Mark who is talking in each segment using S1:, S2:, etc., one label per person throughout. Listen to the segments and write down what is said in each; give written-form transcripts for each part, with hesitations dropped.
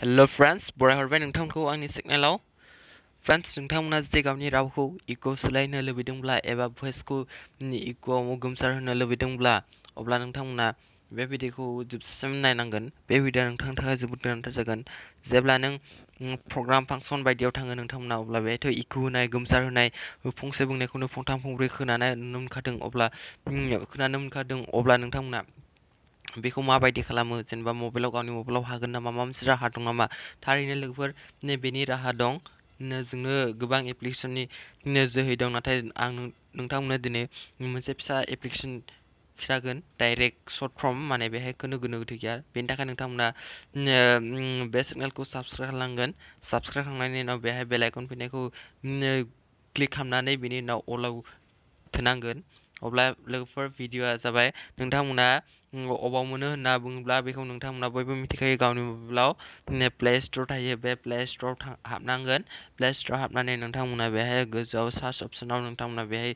S1: Hello friends, बरायहरबाय नोंथांखौ आंनि सिगनेलाव। Friends, नोंथांमोना जुदि गावनि रावखौ इक' सोलायनो लुबैदोंब्ला एबा भइसखौ इक'आव गोमसारहोनो लुबैदोंब्ला अब्ला नोंथांमोना बे भिडिअखौ जोबजासिम नायनांगोन। बे भिडिअआ नोंथांनि थाखाय जोबोद गोनांथार जागोन। जेब्ला नों प्रग्राम फांसन बायदियाव थाङो नोंथांमोना, अब्ला बेहायथ' इक' होनाय गोमसार होनाय फंसे बुंनायखौनो फंथाम फंब्रै खोनानो मोनखादों अब्ला नोंथांमोना बेखौ माबायदि खालामो, जेनेबा गावनि मबाइलाव हागोन नामा, माबा मोनसे राहा दं नामा? थारैनो लोगोफोर, बेनि राहा दं। जोंनो गोबां एप्लिकेसननि जोहै दं, नाथाय आं नोंथांमोननो दिनै मोनसे फिसा एप्लिकेसन खिथागोन, डाइरेक्ट सर्ट फर्म, माने बेहाय गोनो गोथो गैया। बेनि थाखाय नोंथांमोना बे चेनेलखौ साबस्क्राइब खालामनांगोन। साबस्क्राइब खालामनायनि उनाव बेहाय बेल आइकन फैनायखौ क्लिक खालामनानै बेनि उनाव अलाव थोनांगोन। अब्ला लोगोफोर, भिडिअआ जाबाय नोंथांमोना अबाव मोनो होनना बुङोब्ला बेखौ नोंथांमोना बयबो मिथिखायो। गावनि मबाइलाव प्ले स्ट'र थायो, बे प्ले स्ट'राव हाबनांगोन। प्ले स्ट'राव हाबनानै नोंथांमोना बेहाय गोजौआव सार्च अप्सनाव नोंथांमोना बेहाय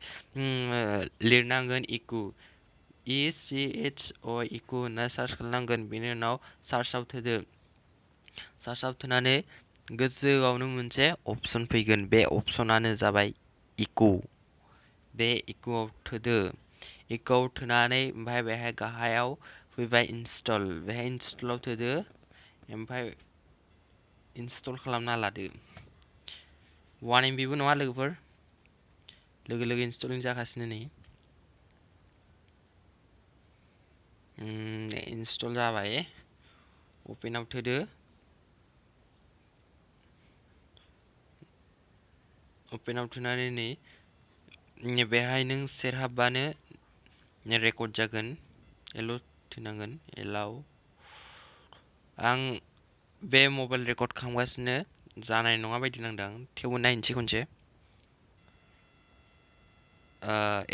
S1: लिरनांगोन इक' इक' होनना सार्च खालामनांगोन। बेनि उनाव सार्चआव थोदो। सार्चआव थोनानै गोजौआवनो मोनसे अपसन फैगोन, बे अपसनानो जाबाय इक'। बे इक'आव थोदो। इक'आव थोनानै ओमफ्राय बेहाय गाहायाव फैबाय इनस्टल, बेहाय इनस्टलाव थोदो। ओमफ्राय इनस्टल खालामना लादो। 1 MB बो नङा लोगोफोर, लोगो इनस्टलिं जागासिनो नै। इनस्टल जाबाय। अपेनाव थोदो। अपेनाव थोनानै नै बेहाय नों सेरहाबबानो रेकर्ड जागोन। एलाव थोनांगोन, एलाव। आं बे मबाइल रेकर्ड खालामगासिनो, जानाय नङा बायदि नांदों, थेवबो नायनोसै खनसे।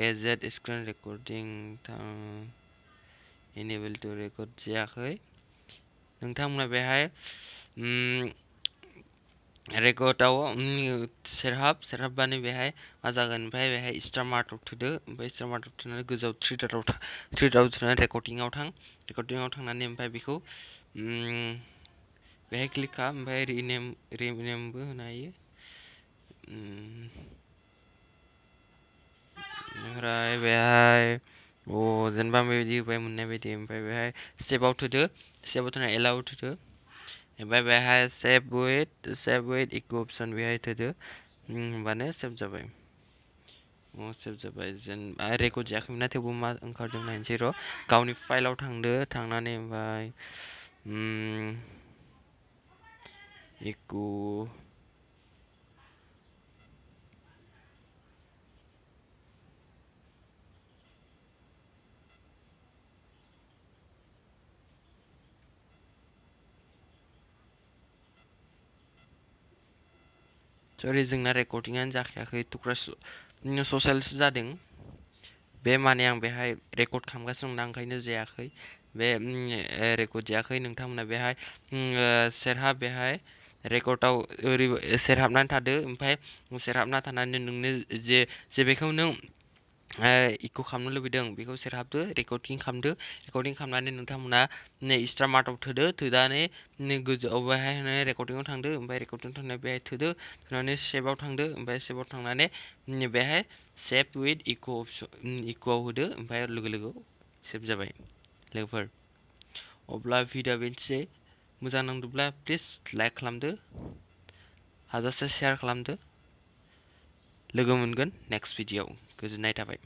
S1: A Z screen recording enable to record जायाखै। नोंथांमोना बेहाय रेकर्डआव सेरहाबबानो बेहाय मा जागोन, ओमफ्राय बेहाय स्टार मार्कआव थोदो। ओमफ्राय स्टार मार्कआव थोनानै गोजौआव थ्रि डटआव थोनानै रेकर्डिंआव थां। रेकर्डिंआव थांनानै ओमफ्राय बेखौ बेहाय क्लिक खालाम। ओमफ्राय रिनेमबो होनो हायो। ओमफ्राय बेहाय जेनेबा बेबायदि होबाय मोननाय बायदि। ओमफ्राय बेहाय सेभआव थोदो। सेभआव थोनानै एलाव थोदो। ओमफ्राय बेहाय सेभ विथ इक' अपसन बेहाय थोदो। होमबानो सेभ जाबाय। सेभ जाबाय। जेनेबा रेकर्ड जायाखैमोन, थेवबो मा ओंखारदों नायनोसै र'। गावनि फाइलाव थांदो। थांनानै ओमफ्राय इक' सरि, जोंना रेकर्डिंआनो जाखायाखै, थुख्रा ससेल'सो जादों। बे माने आं बेहाय रेकर्ड खालामगासिनो दं, ओंखायनो जायाखै। बे रेकर्ड जायाखै। नोंथांमोना बेहाय बेहाय रेकर्डआव सेरहाबनानै थादो। ओमफ्राय सेरहाबना थानानै नोंनो जे बेखौ नों इक' खालामनो लुबैदों बेखौ सेरहाबदो, रेकर्डिं खालामदो। रेकर्डिं खालामनानै नोंथांमोना स्टार मार्कआव थोदो। थोनानै गोजौआव बेहाय रेकर्डिंआव थांदो। ओमफ्राय रेकर्डिंआव थांनानै बेहाय थोदो। थोनानै सेभआव थांदो। ओमफ्राय सेभआव थांनानै बेहाय सेभ विथ इक'आव होदो। ओमफ्राय लोगो सेभ जाबाय लोगोफोर। अब्ला भिडिअआ बेनोसै। मोजां नांदोंब्ला प्लिज लाइक खालामदो, हाजासे शेयार खालामदो। लोगो मोनगोन नेक्स्ट भिडिअआव। गोजोननाय थाबाय।